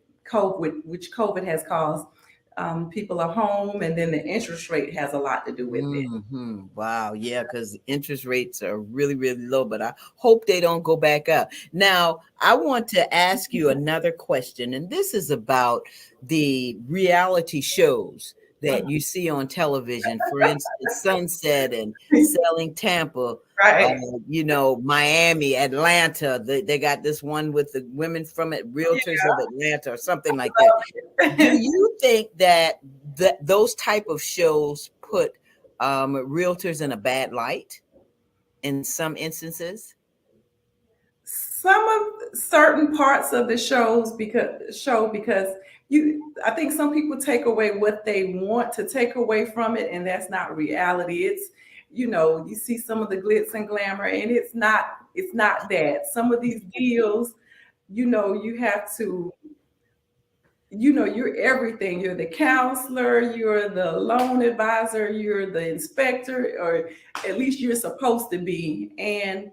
which COVID has caused. People are home, and then the interest rate has a lot to do with it. Wow. Yeah, because interest rates are really, really low, but I hope they don't go back up. Now, I want to ask you another question, and this is about the reality shows that you see on television. For instance, Sunset and Selling Tampa, uh, Right. Miami, Atlanta. They got this one with the women from it, Realtors of Atlanta, or something like that. Do you think that those type of shows put realtors in a bad light in some instances? Some of certain parts of the because I think some people take away what they want to take away from it, and that's not reality. It's you see some of the glitz and glamour, and it's not that. Some of these deals, you have to, you're everything. You're the counselor, you're the loan advisor, you're the inspector, or at least you're supposed to be. And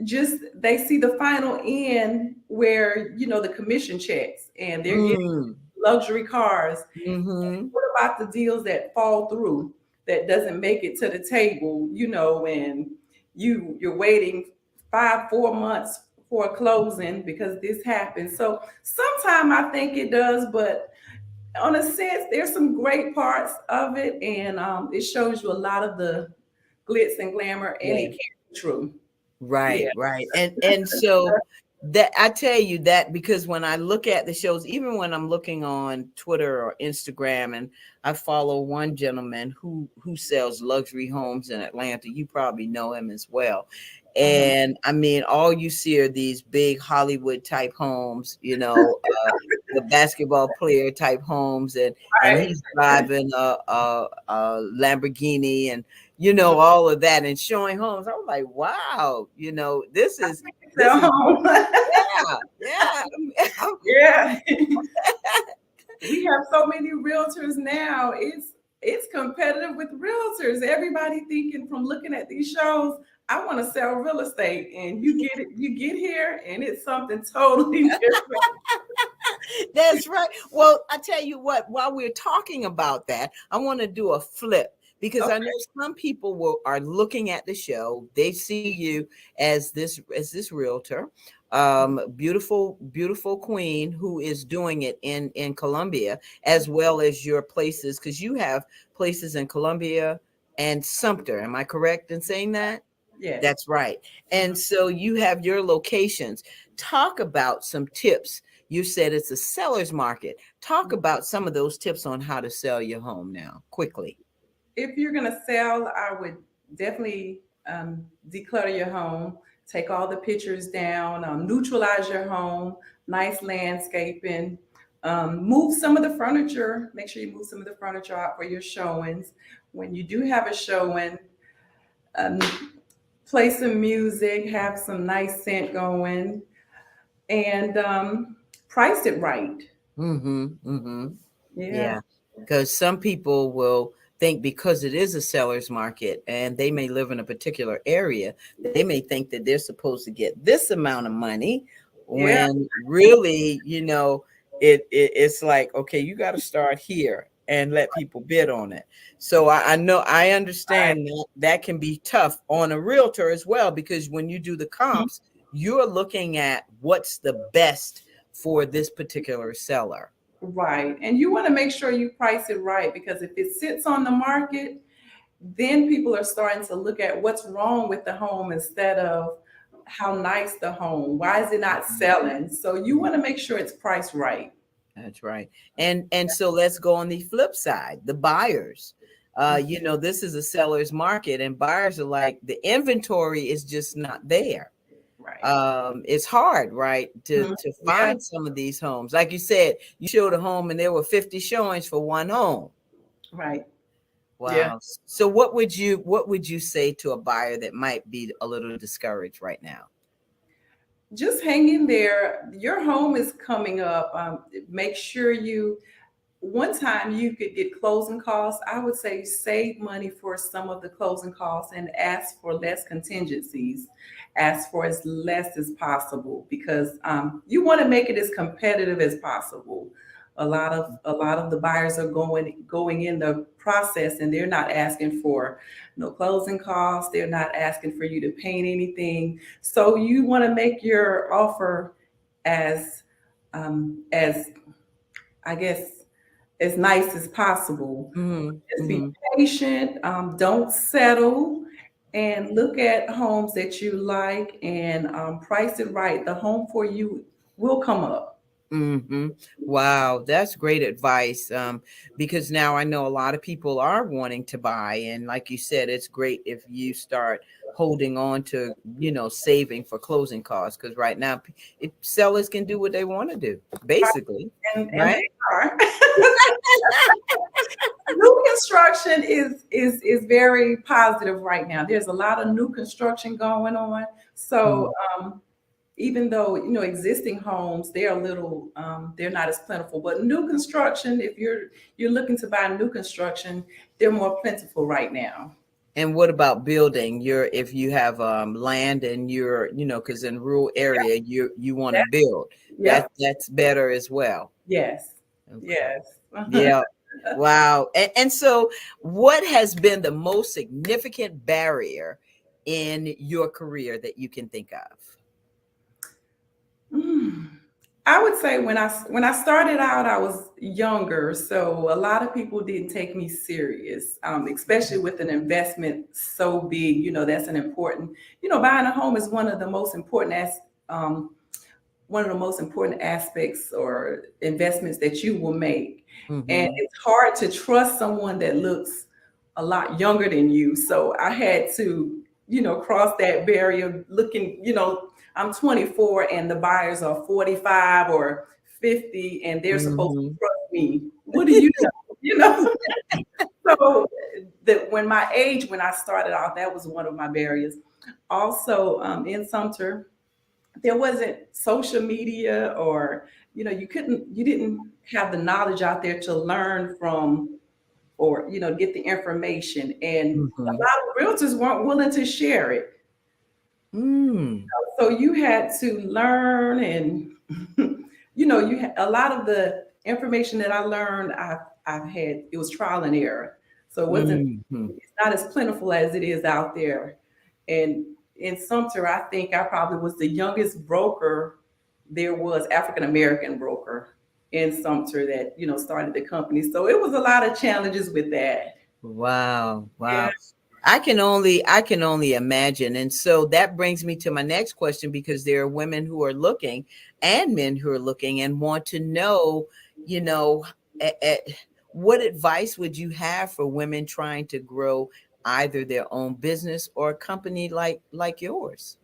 just they see the final end where the commission checks and they're getting Mm. luxury cars. Hmm. What about the deals that fall through, that doesn't make it to the table, and you're waiting 4 months for a closing because this happened. So sometimes I think it does, but on a sense there's some great parts of it, and it shows you a lot of the glitz and glamour, and it Yeah. can be true. Right, Yeah. right. And so that I tell you that because when I look at the shows, even when I'm looking on Twitter or Instagram, and I follow one gentleman who sells luxury homes in Atlanta. You probably know him as well. Uh-huh. And I mean, all you see are these big Hollywood type homes, the basketball player type homes, and Right. he's driving a Lamborghini and all of that and showing homes. I was like, wow, this is So, yeah, yeah. yeah. We have so many realtors now. It's competitive with realtors. Everybody thinking from looking at these shows, I want to sell real estate, and you get here, and it's something totally different. That's right. Well, I tell you what, while we're talking about that, I want to do a flip because I Okay. know some people are looking at the show. They see you as this realtor, beautiful queen who is doing it in Colombia as well as your places, because you have places in Colombia and Sumter. Am I correct in saying that? Yes. That's right. And so you have your locations. Talk about some tips. You said it's a seller's market. Talk about some of those tips on how to sell your home now, quickly. If you're going to sell, I would definitely declutter your home, take all the pictures down, neutralize your home, nice landscaping, move some of the furniture. Make sure you move some of the furniture out for your showings. When you do have a showing, um, play some music, have some nice scent going, and price it right. Mm-hmm. Mm-hmm. Yeah. Yeah. Because some people will think because it is a seller's market and they may live in a particular area, they may think that they're supposed to get this amount of money Yeah. when really, it's like, okay, you got to start here and let people bid on it. So I know I understand that can be tough on a realtor as well, because when you do the comps, you're looking at what's the best for this particular seller. Right. And you want to make sure you price it right, because if it sits on the market, then people are starting to look at what's wrong with the home instead of how nice the home. Why is it not selling? So you want to make sure it's priced right. That's right. And so let's go on the flip side, the buyers. This is a seller's market and buyers are like, the inventory is just not there. Right. It's hard, right, to Mhm. Yeah. find some of these homes. Like you said, you showed a home and there were 50 showings for one home. Right. Yeah. Wow. So what would you say to a buyer that might be a little discouraged right now? Just hang in there. Your home is coming up. Make sure one time you could get closing costs. I would say save money for some of the closing costs and ask for less contingencies. Ask for as less as possible, because you want to make it as competitive as possible. A lot of the buyers are going in the process, and they're not asking for no closing costs. They're not asking for you to paint anything. So you want to make your offer as I guess as nice as possible. Just be Mm-hmm. patient. Don't settle, and look at homes that you like, and price it right. The home for you will come up. Mm-hmm. Wow, that's great advice. Because now I know a lot of people are wanting to buy, and like you said, it's great if you start holding on to, saving for closing costs. Because right now, sellers can do what they want to do, basically, And right? they are. New construction is very positive right now. There's a lot of new construction going on. So even though existing homes, they're not as plentiful, but new construction, if you're looking to buy new construction, they're more plentiful right now. And what about building? If you have land and because in rural area you want to build, Yep. that's better as well. Yes. Okay. Yes. Yeah. Wow. And so what has been the most significant barrier in your career that you can think of? Mm. I would say when I started out, I was younger, so a lot of people didn't take me serious, especially with an investment so big. That's an important. Buying a home is um, one of the most important aspects or investments that you will make, and Mm-hmm. it's hard to trust someone that looks a lot younger than you. So I had to, cross that barrier. Looking, I'm 24 and the buyers are 45 or 50 and they're supposed to Mm-hmm. trust me. What do you know? You know? So when I started off, that was one of my barriers. Also, in Sumter, there wasn't social media, or you didn't have the knowledge out there to learn from, or get the information, and a Mm-hmm. lot of realtors weren't willing to share it. Mm. So you had to learn, and a lot of the information that I learned, I've had, it was trial and error. So it wasn't Mm-hmm. it's not as plentiful as it is out there. And in Sumter, I think I probably was the youngest broker there was, African American broker in Sumter, that started the company. So it was a lot of challenges with that. Wow. Yeah. Wow. I can only imagine. And so that brings me to my next question, because there are women who are looking and men who are looking and want to know, you know, what advice would you have for women trying to grow either their own business or a company like yours?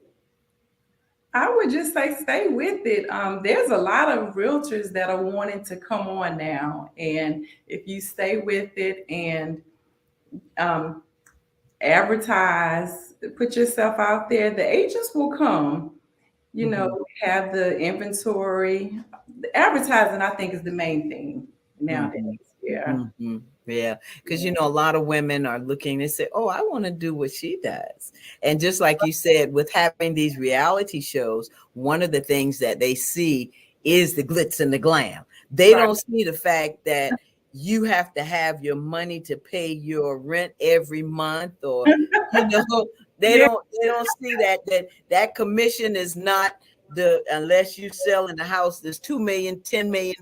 I would just say stay with it. There's a lot of realtors that are wanting to come on now, and if you stay with it and um, advertise, put yourself out there, the agents will come. Mm-hmm. Have the inventory. The advertising, I think, is the main thing nowadays. Mm-hmm. Yeah. Mm-hmm. Yeah, because a lot of women are looking and say, "Oh, I want to do what she does." And just like you said, with having these reality shows, one of the things that they see is the glitz and the glam. They Right. don't see the fact that you have to have your money to pay your rent every month, or you know, Yeah. they don't see that commission is not the unless you sell in the house that's 2 million, $10 million.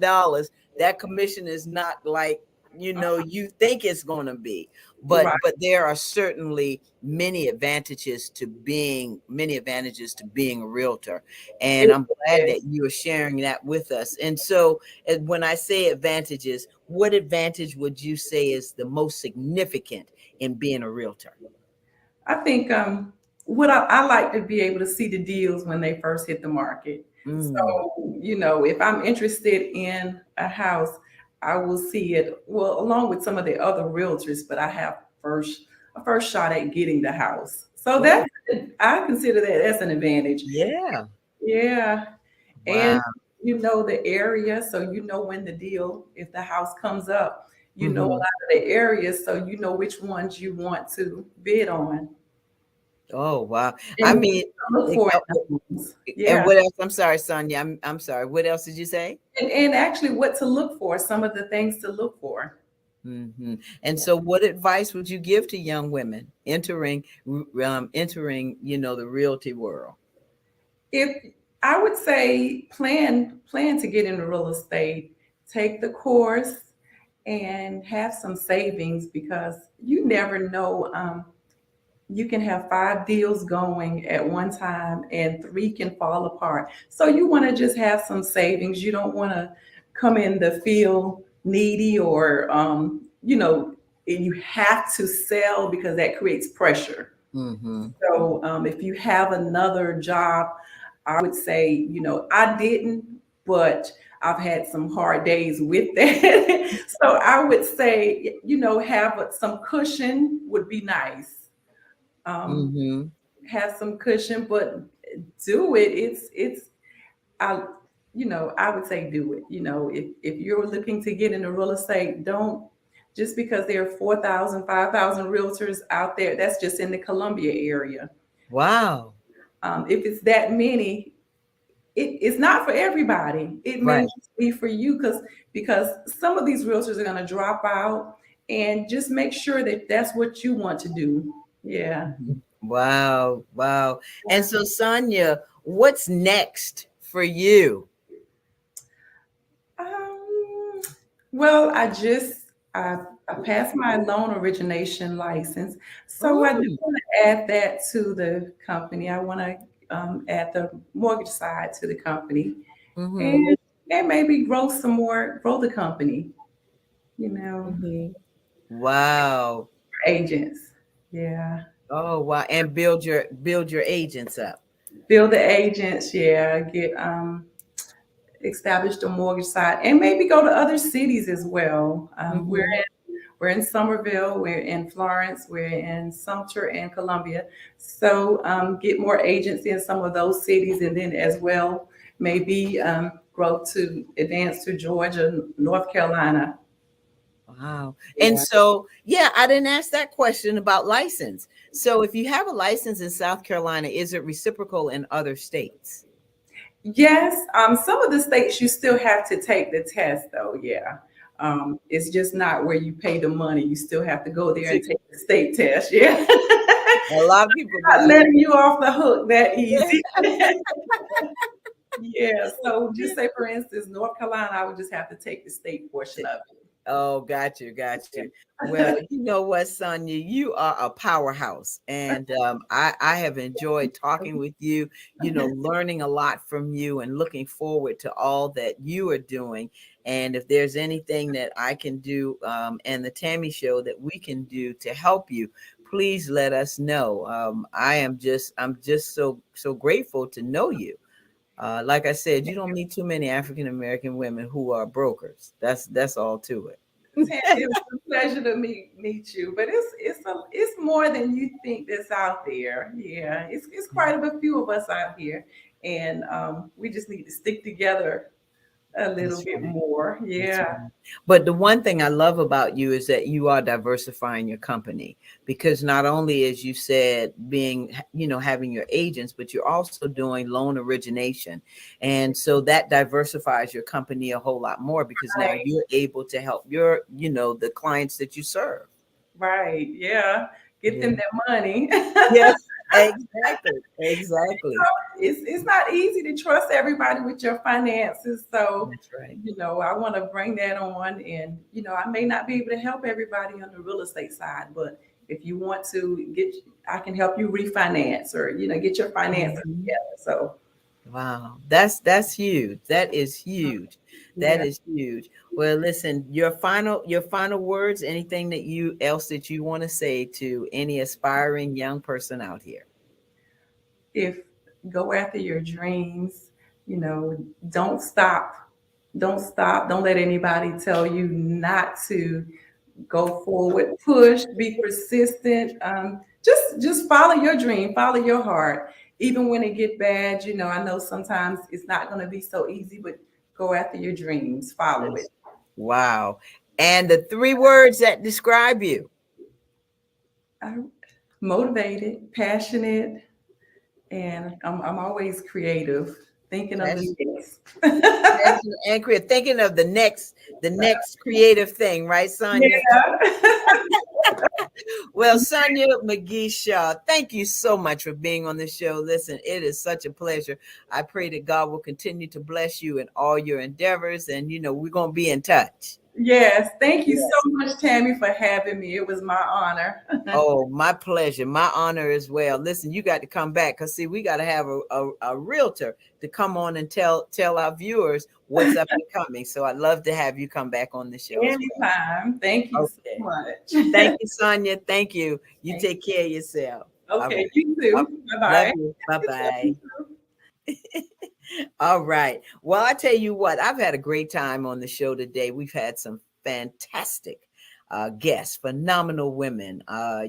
That commission is not like you think it's going to be, Right. but there are certainly many advantages to being a realtor, and It I'm glad is. that you are sharing that with us. And so when I say advantages, what advantage would you say is the most significant in being a realtor? I think what I like to be able to see the deals when they first hit the market. Mm, So, if I'm interested in a house, I will see it, well, along with some of the other realtors, but I have a first shot at getting the house. So oh, I consider that's an advantage. yeah. Yeah. And Wow. you know the area, so when the deal, if the house comes up, a lot Mhm. of the areas, so you know which ones you want to bid on Oh, wow. I and what mean, to look for in the homes. and Yeah. what else? I'm sorry, Sonia. I'm sorry. What else did you say? And actually what to look for, some of the things to look for. Hmm. And so, what advice would you give to young women entering, the realty world? If I would say plan to get into real estate, take the course and have some savings, because you never know. You can have 5 deals going at one time and 3 can fall apart. So you want to just have some savings. You don't want to come in the field needy, or and you have to sell, because that creates pressure. Hmm. So if you have another job, I would say, I didn't, but I've had some hard days with that. So I would say, have some cushion would be nice. Um, Hmm. have some cushion, but do it. I, I would say do it. If you're looking to get into real estate, don't, just because there are 4,000, 5,000 realtors out there. That's just in the Columbia area. Wow. If it's that many, it's not for everybody. It may Right. just be for you, because some of these realtors are going to drop out, and just make sure that that's what you want to do. Yeah. Mhm. Wow. Wow. And so, Sonia, what's next for you? Well, I passed my loan origination license, so I do Ooh. want to add that to the company. I want to add the mortgage side to the company, Mm-hmm. and maybe grow the company. You know, Mm-hmm. Wow. agents. Yeah, Oh wow. And build your agents up. build the agents. Yeah, get establish the mortgage side, and maybe go to other cities as well. Mm-hmm. We're in Somerville, we're in Florence, we're in Sumter and Columbia. So get more agents in some of those cities, and then as well, maybe grow to advance to Georgia, North Carolina. Wow. And Yeah. so, yeah, I didn't ask that question about license. So if you have a license in South Carolina, is it reciprocal in other states? Yes, some of the states you still have to take the test, though. Yeah. It's just not where you pay the money. You still have to go there and See, take the state test. Yeah. a lot of people Not believe. letting you off the hook that easy. Yeah. So just say, for instance, North Carolina, I would just have to take the state portion of Oh, got you, got you. Well, it. you know what, Sonia, you are a powerhouse, and I have enjoyed talking with you. You know, learning a lot from you, and looking forward to all that you are doing. And if there's anything that I can do, and the Tammy Show that we can do to help you, please let us know. I'm just so grateful to know you. Like I said, you don't meet too many African American women who are brokers. That's all to it. Tammy, it was a pleasure to meet you. But it's more than you think that's out there. Yeah, it's quite a few of us out here, and we just need to stick together a little That's bit right. more. That's Yeah. right. But the one thing I love about you is that you are diversifying your company, because not only, as you said, being, you know, having your agents, but you're also doing loan origination. And so that diversifies your company a whole lot more, because now Right. you're able to help your, you know, the clients that you serve. Right. Yeah. Get Yeah. them their money. Yes, exactly. Exactly. It's not easy to trust everybody with your finances. So, That's right. I want to bring that on. And, I may not be able to help everybody on the real estate side, but if you want to I can help you refinance or, get your finances Mhm. together. So, Wow, that's huge. That is huge. That yeah, is huge. Well, listen, your final words, anything that you want to say to any aspiring young person out here. if go after your dreams, don't stop. Don't stop. Don't let anybody tell you not to go forward, push, be persistent. Just follow your dream, follow your heart. Even when it get bad, I know sometimes it's not going to be so easy, but go after your dreams, follow it. Yes. Wow. And the three words that describe you. I'm motivated, passionate, and I'm always creative, thinking of the next. Passionate and creative. Thinking of the next creative thing, right, Sonia? Yeah. Well, Sonia McGee Shaw, thank you so much for being on the show. Listen, it is such a pleasure. I pray that God will continue to bless you in all your endeavors, and we're gonna be in touch. Yes. Thank you so Yes. much, Tammy, for having me. It was my honor. Oh, my pleasure, my honor as well. Listen, you got to come back, because see, we got to have a realtor to come on and tell our viewers what's up and coming. So I'd love to have you come back on the show as well. Anytime. Thank you so Okay. much. Thank you, Sonia. Thank you. You Thank take care of yourself. All Okay, right. you Oh, too. Bye love bye. you. Bye-bye. All right. Well, I tell you what, I've had a great time on the show today. We've had some fantastic guests, phenomenal women.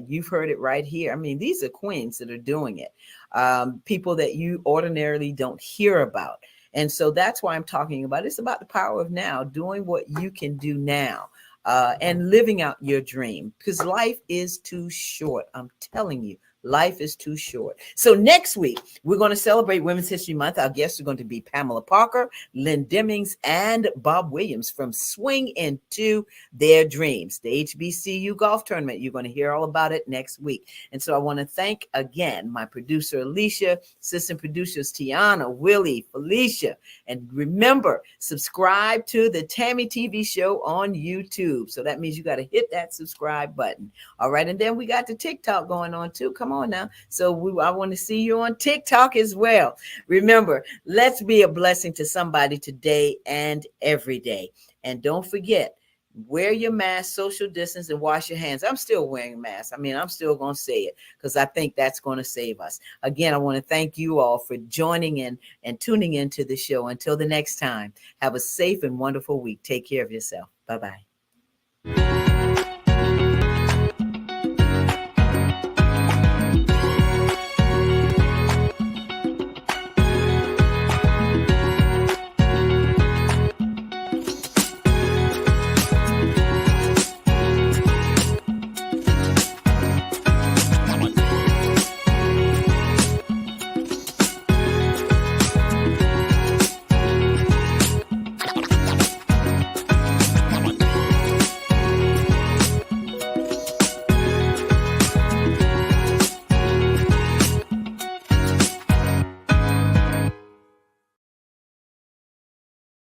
You've heard it right here. I mean, these are queens that are doing it. People that you ordinarily don't hear about. And so that's why I'm talking about it's about the power of now, doing what you can do now. And living out your dream, because life is too short. I'm telling you, Life is too short. So next week, we're going to celebrate Women's History Month. Our guests are going to be Pamela Parker, Lynn Demings, and Bob Williams from Swing Into Their Dreams, the HBCU golf tournament. You're going to hear all about it next week. And so I want to thank again my producer, Alicia, assistant producers, Tiana, Willie, Felicia. And remember, subscribe to the Tammy TV show on YouTube. So that means you got to hit that subscribe button. All right. And then we got the TikTok going on too. Come on now. So I want to see you on TikTok as well. Remember, let's be a blessing to somebody today and every day. And don't forget, wear your mask, social distance, and wash your hands. I'm still wearing a mask. I'm still going to say it because I think that's going to save us. Again, I want to thank you all for joining in and tuning into the show. Until the next time, have a safe and wonderful week. Take care of yourself. Bye-bye.